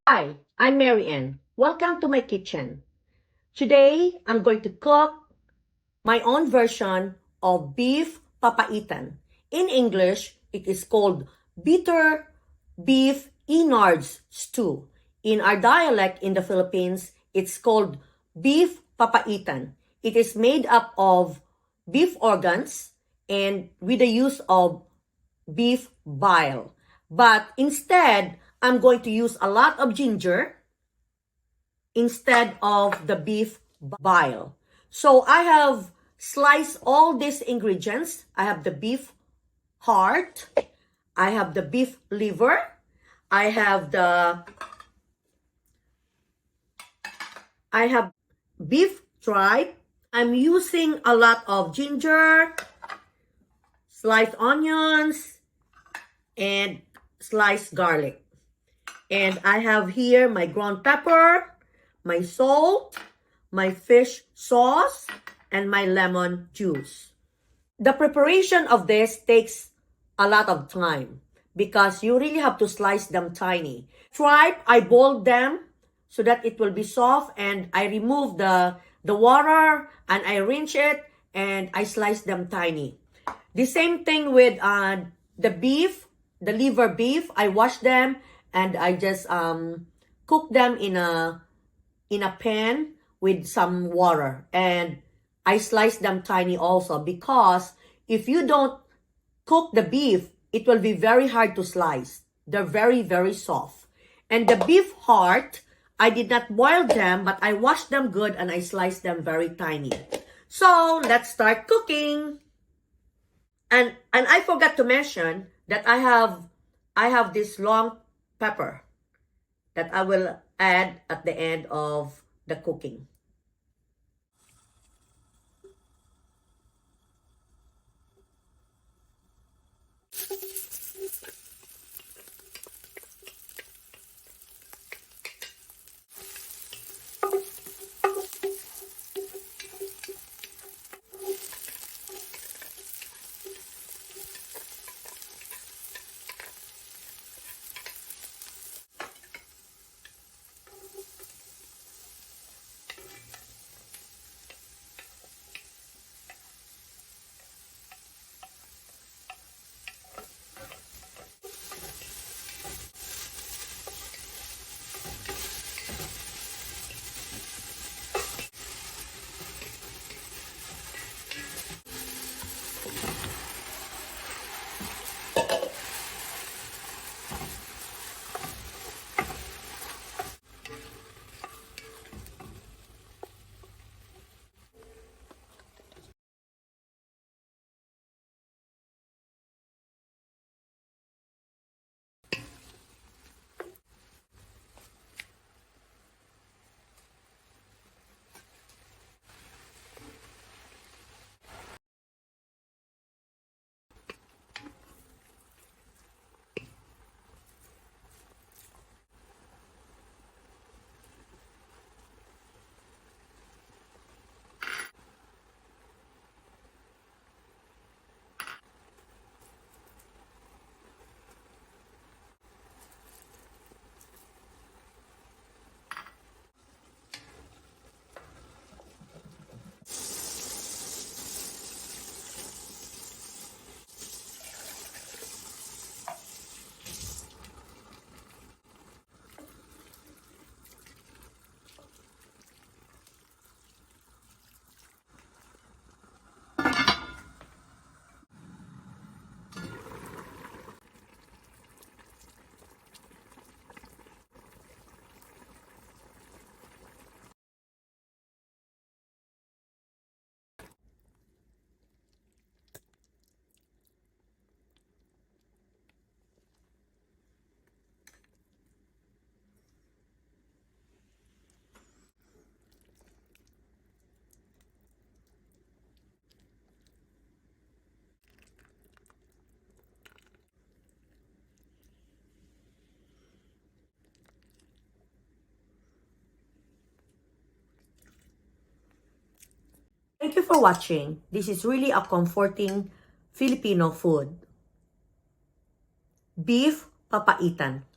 Hi, I'm Mary Ann. Welcome to my kitchen. Today, I'm going to cook my own version of beef papaitan. In English, it is called bitter beef innards stew. In our dialect in the Philippines, it's called beef papaitan. It is made up of beef organs and with the use of beef bile. But instead, I'm going to use a lot of ginger instead of the beef bile. So I have sliced all these ingredients. I have the beef heart, I have the beef liver, I have beef tripe. I'm using a lot of ginger, sliced onions, and sliced garlic. And I have here my ground pepper, my salt, my fish sauce, and my lemon juice. The preparation of this takes a lot of time because you really have to slice them tiny. Tripe, I boiled them so that it will be soft, and I remove the water and I rinse it and I slice them tiny. The same thing with the beef, the liver beef. I wash them and I just cook them in a pan with some water, and I slice them tiny also, because if you don't cook the beef, it will be very hard to slice. They're very, very soft. And the beef heart, I did not boil them, but I washed them good and I sliced them very tiny. So let's start cooking. And I forgot to mention that I have this long pepper that I will add at the end of the cooking. Thank you for watching. This is really a comforting Filipino food. Beef papaitan.